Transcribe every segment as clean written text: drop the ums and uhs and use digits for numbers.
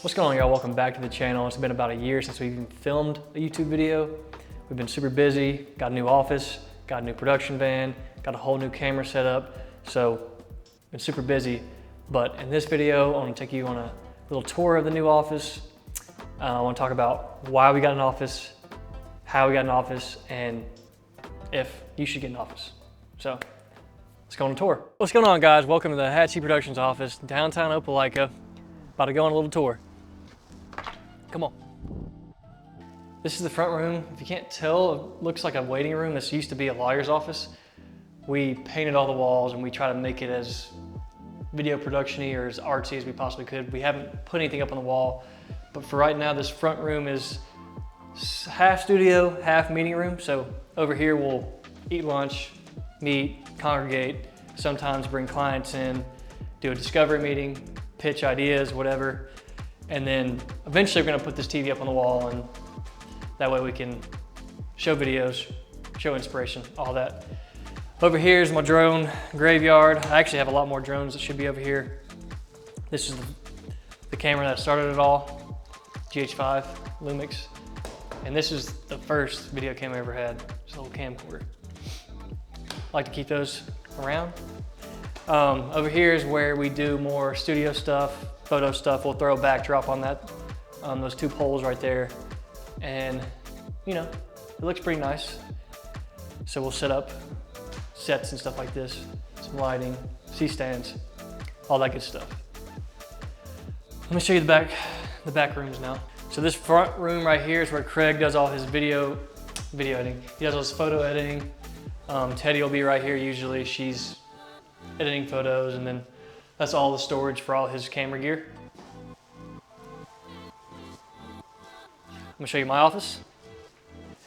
What's going on, y'all? Welcome back to the channel. It's been about a year since we've even filmed a YouTube video. We've been super busy, got a new office, got a new production van, got a whole new camera set up. So, been super busy. But in this video, I want to take you on a little tour of the new office. I want to talk about why we got an office, how we got an office, and if you should get an office. So, let's go on a tour. What's going on, guys? Welcome to the Hatchie Productions office, downtown Opelika. About to go on a little tour. Come on. This is the front room. If you can't tell, it looks like a waiting room. This used to be a lawyer's office. We painted all the walls and we try to make it as video production-y or as artsy as we possibly could. We haven't put anything up on the wall, but for right now, this front room is half studio, half meeting room. So over here, we'll eat lunch, meet, congregate, sometimes bring clients in, do a discovery meeting, pitch ideas, whatever. And then eventually we're gonna put this TV up on the wall, and that way we can show videos, show inspiration, all that. Over here is my drone graveyard. I actually have a lot more drones that should be over here. This is the camera that started it all, GH5 Lumix. And this is the first video camera I ever had, just a little camcorder. I like to keep those around. Over here is where we do more studio stuff, photo stuff. We'll throw a backdrop on that, those two poles right there. And you know, it looks pretty nice. So we'll set up sets and stuff like this, some lighting, C-stands, all that good stuff. Let me show you the back rooms now. So this front room right here is where Craig does all his video editing. He does all his photo editing. Teddy will be right here usually. She's editing photos, and then that's all the storage for all his camera gear. I'm gonna show you my office.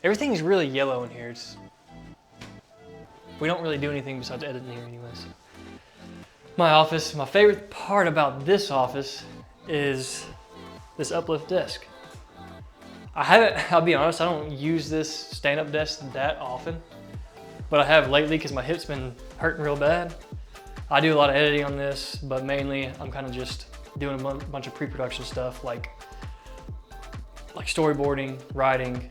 Everything's really yellow in here. We don't really do anything besides edit in here anyways. My office, my favorite part about this office is this uplift desk. I'll be honest, I don't use this stand-up desk that often, but I have lately because my hip's been hurting real bad. I do a lot of editing on this, but mainly I'm kind of just doing a bunch of pre-production stuff like storyboarding, writing,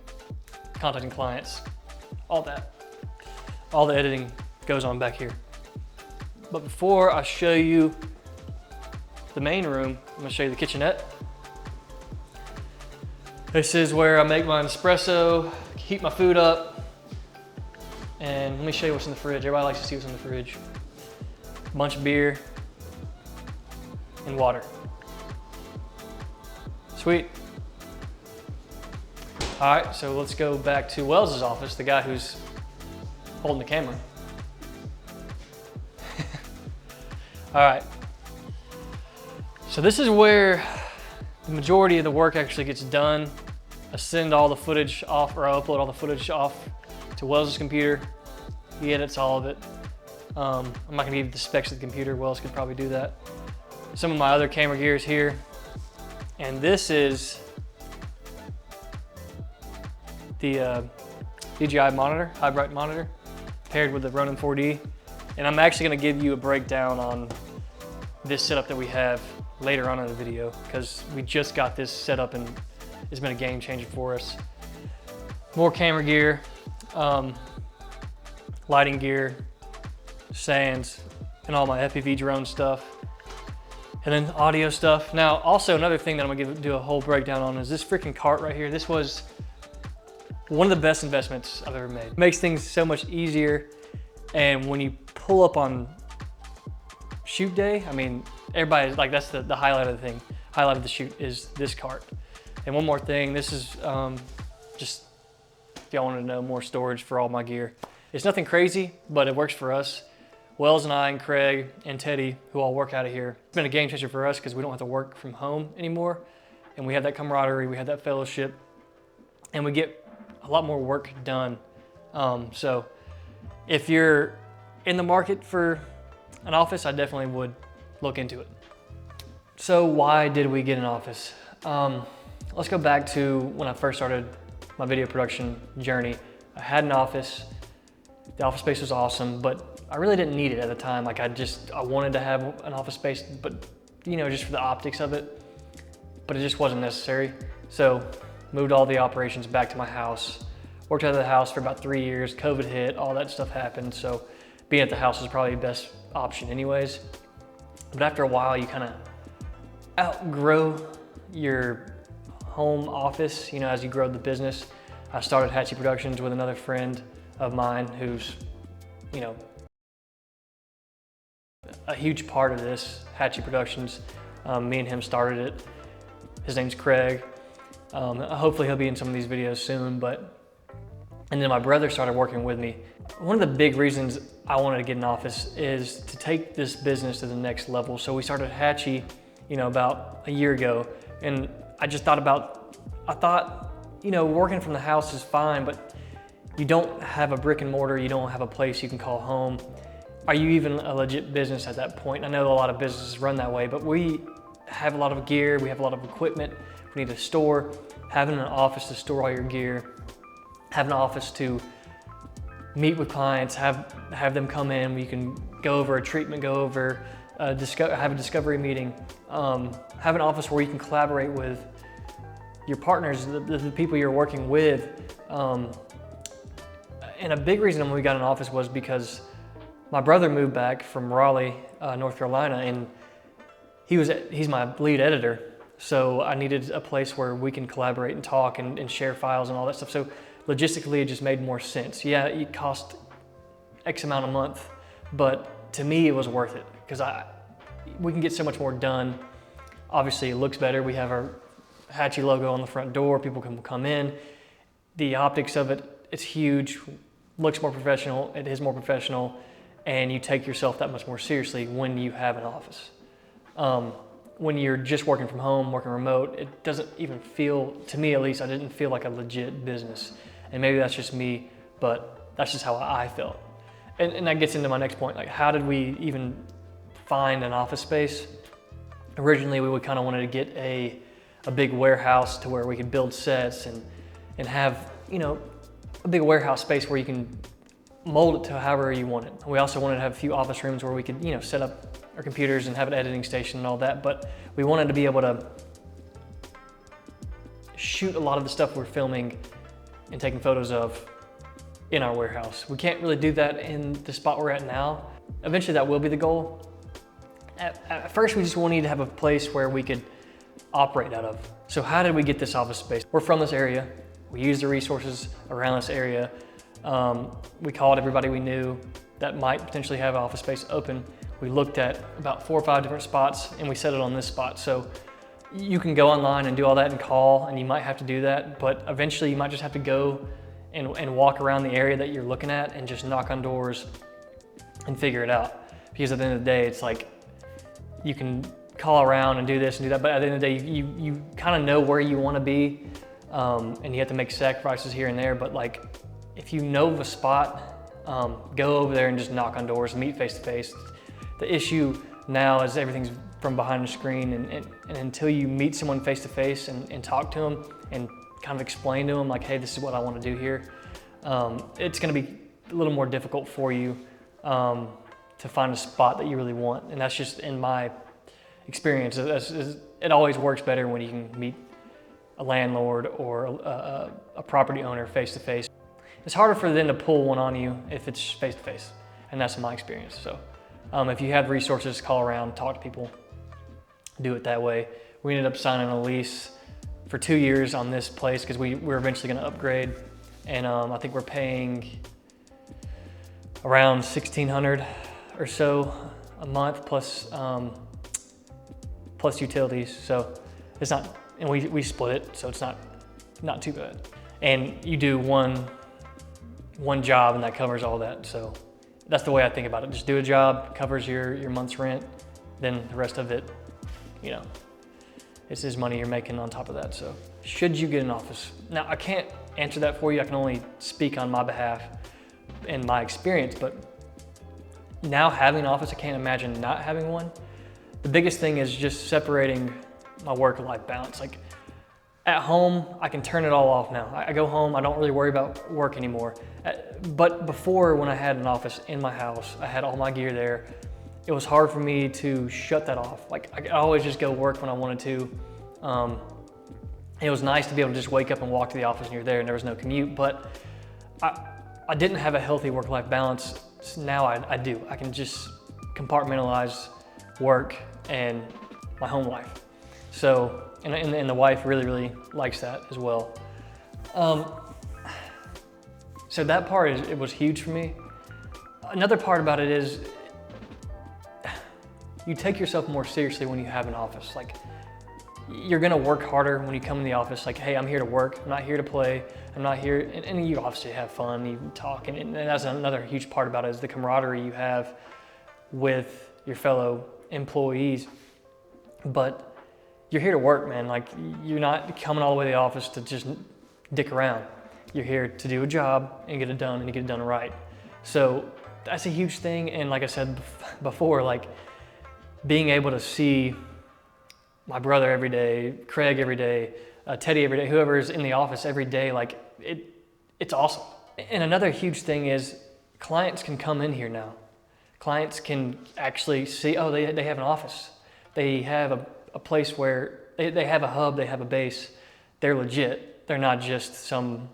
contacting clients, all that. All the editing goes on back here. But before I show you the main room, I'm gonna show you the kitchenette. This is where I make my espresso, heat my food up, and let me show you what's in the fridge. Everybody likes to see what's in the fridge. A bunch of beer and water. Sweet. All right, so let's go back to Wells's office, the guy who's holding the camera. All right. So this is where the majority of the work actually gets done. I send all the footage off, or I upload all the footage off to Wells's computer. He edits all of it. I'm not gonna give you the specs of the computer. Wells could probably do that. Some of my other camera gear is here. And this is the DJI monitor, high bright monitor, paired with the Ronin 4D. And I'm actually gonna give you a breakdown on this setup that we have later on in the video, because we just got this set up and it's been a game changer for us. More camera gear, lighting gear, sands, and all my FPV drone stuff, and then audio stuff. Now, also another thing that I'm gonna do a whole breakdown on is this freaking cart right here. This was one of the best investments I've ever made. It makes things so much easier, and when you pull up on shoot day, I mean, everybody's like, that's the highlight of the thing. Highlight of the shoot is this cart. And one more thing, this is just, if y'all wanted to know, more storage for all my gear. It's nothing crazy, but it works for us. Wells and I and Craig and Teddy, who all work out of here. It's been a game changer for us because we don't have to work from home anymore. And we have that camaraderie, we have that fellowship, and we get a lot more work done. So if you're in the market for an office, I definitely would look into it. So why did we get an office? Let's go back to when I first started my video production journey. I had an office. The office space was awesome, but I really didn't need it at the time. Like I wanted to have an office space, but you know, just for the optics of it. but it just wasn't necessary. So moved all the operations back to my house, worked out of the house for about 3 years, COVID hit, all that stuff happened. So being at the house was probably the best option anyways. But after a while, you kind of outgrow your home office, you know, as you grow the business. I started Hatchie Productions with another friend of mine who's, you know, a huge part of this, Hatchie Productions. Me and him started it. His name's Craig. Hopefully he'll be in some of these videos soon, and then my brother started working with me. One of the big reasons I wanted to get an office is to take this business to the next level. So we started Hatchie, you know, about a year ago, and I just thought, you know, working from the house is fine, but you don't have a brick and mortar, you don't have a place you can call home. Are you even a legit business at that point? I know a lot of businesses run that way, but we have a lot of gear, we have a lot of equipment, we need a store. Having an office to store all your gear, having an office to meet with clients, have them come in, we can go over a treatment, go over, have a discovery meeting, have an office where you can collaborate with your partners, the people you're working with. And a big reason we got an office was because my brother moved back from Raleigh, North Carolina, and he's my lead editor. So I needed a place where we can collaborate and talk and share files and all that stuff. So logistically, it just made more sense. Yeah, it cost X amount a month, but to me, it was worth it because we can get so much more done. Obviously, it looks better. We have our Hatchie logo on the front door. People can come in. The optics of it, it's huge, looks more professional. It is more professional, and you take yourself that much more seriously when you have an office. When you're just working from home, working remote, it doesn't even feel, to me at least, I didn't feel like a legit business. And maybe that's just me, but that's just how I felt. And that gets into my next point, like how did we even find an office space? Originally, we kind of wanted to get a big warehouse to where we could build sets and have, you know, a big warehouse space where you can mold it to however you want it. We also wanted to have a few office rooms where we could, you know, set up our computers and have an editing station and all that, but we wanted to be able to shoot a lot of the stuff we're filming and taking photos of in our warehouse. We can't really do that in the spot we're at now. Eventually that will be the goal. At first we just wanted to have a place where we could operate out of. So how did we get this office space? We're from this area. We used the resources around this area. We called everybody we knew that might potentially have office space open. We looked at about 4 or 5 different spots and we settled on this spot. So you can go online and do all that and call, and you might have to do that, but eventually you might just have to go and walk around the area that you're looking at and just knock on doors and figure it out. Because at the end of the day, it's like you can call around and do this and do that, but at the end of the day, you kind of know where you want to be, and you have to make sacrifices here and there. But like, if you know of a spot, go over there and just knock on doors, meet face to face. The issue now is everything's from behind the screen, and until you meet someone face to face and talk to them and kind of explain to them like, hey, this is what I want to do here, it's going to be a little more difficult for you to find a spot that you really want. And that's just in my experience. It always works better when you can meet a landlord or a property owner face to face. It's harder for them to pull one on you if it's face to face, and that's my experience. So if you have resources, call around, talk to people, do it that way. We ended up signing a lease for 2 years on this place because we're eventually going to upgrade, and I think we're paying around $1,600 or so a month plus utilities. So it's not, and we split it, so it's not too bad. And you do one job and that covers all that. So that's the way I think about it. Just do a job, covers your month's rent, then the rest of it, you know, it's his money you're making on top of that. So should you get an office? Now, I can't answer that for you. I can only speak on my behalf and my experience, but now having an office, I can't imagine not having one. The biggest thing is just separating my work-life balance. Like at home, I can turn it all off now. I go home, I don't really worry about work anymore. But before, when I had an office in my house, I had all my gear there. It was hard for me to shut that off. Like I could always just go work when I wanted to. It was nice to be able to just wake up and walk to the office and you're there and there was no commute, but I didn't have a healthy work-life balance. Now I do. I can just compartmentalize work and my home life. So, and the wife really, really likes that as well. So that part, it was huge for me. Another part about it is you take yourself more seriously when you have an office. Like, you're gonna work harder when you come in the office. Like, hey, I'm here to work. I'm not here to play. I'm not here, and you obviously have fun, you talk, and that's another huge part about it is the camaraderie you have with your fellow employees. But you're here to work, man. Like, you're not coming all the way to the office to just dick around. You're here to do a job and get it done, and you get it done right. So that's a huge thing. And like I said before, like being able to see my brother every day, Craig every day, Teddy every day, whoever's in the office every day, like it's awesome. And another huge thing is clients can come in here now. Clients can actually see, oh, they have an office. They have a place where they have a hub, they have a base. They're legit. They're not just some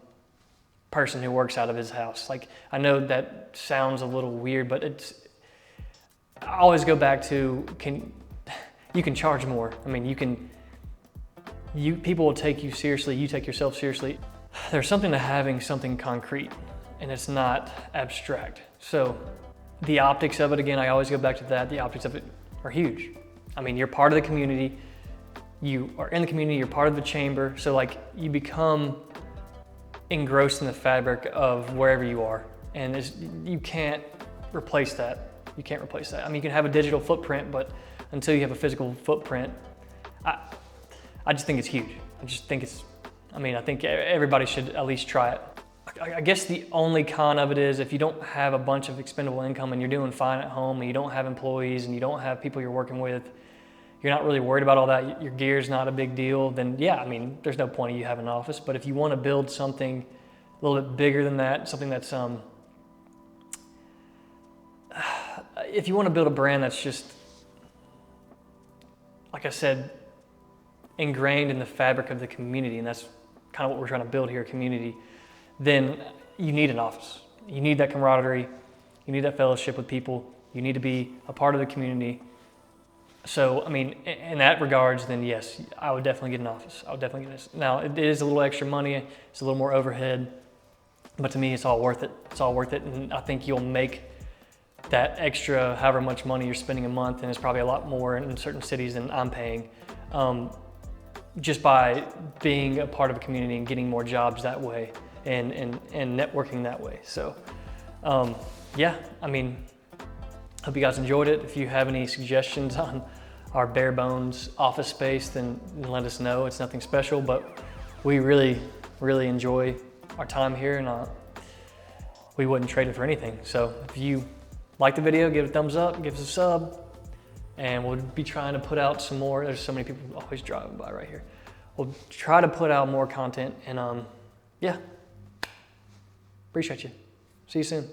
person who works out of his house. Like, I know that sounds a little weird, but I always go back to, you can charge more. I mean, people will take you seriously, you take yourself seriously. There's something to having something concrete, and it's not abstract. So the optics of it, again, I always go back to that. The optics of it are huge. I mean, you're part of the community. You are in the community, you're part of the chamber. So like, you become engrossed in the fabric of wherever you are. And you can't replace that. You can't replace that. I mean, you can have a digital footprint, but until you have a physical footprint, I just think it's huge. I think everybody should at least try it. I guess the only con of it is if you don't have a bunch of expendable income and you're doing fine at home and you don't have employees and you don't have people you're working with, you're not really worried about all that, your gear's not a big deal, then yeah, I mean, there's no point in you having an office. But if you want to build something a little bit bigger than that, something that's, if you want to build a brand that's just, like I said, ingrained in the fabric of the community, and that's kind of what we're trying to build here, a community, then you need an office. You need that camaraderie, you need that fellowship with people, you need to be a part of the community. So, I mean, in that regards, then yes, I would definitely get an office. I would definitely get this. Now, it is a little extra money, it's a little more overhead, but to me, it's all worth it. It's all worth it, and I think you'll make that extra however much money you're spending a month, and it's probably a lot more in certain cities than I'm paying, just by being a part of a community and getting more jobs that way and networking that way. So, yeah, I mean, hope you guys enjoyed it. If you have any suggestions on our bare bones office space, then let us know. It's nothing special, but we really, really enjoy our time here, and we wouldn't trade it for anything. So if you like the video, give it a thumbs up, give us a sub, and we'll be trying to put out some more. There's so many people always driving by right here. We'll try to put out more content, and yeah, appreciate you. See you soon.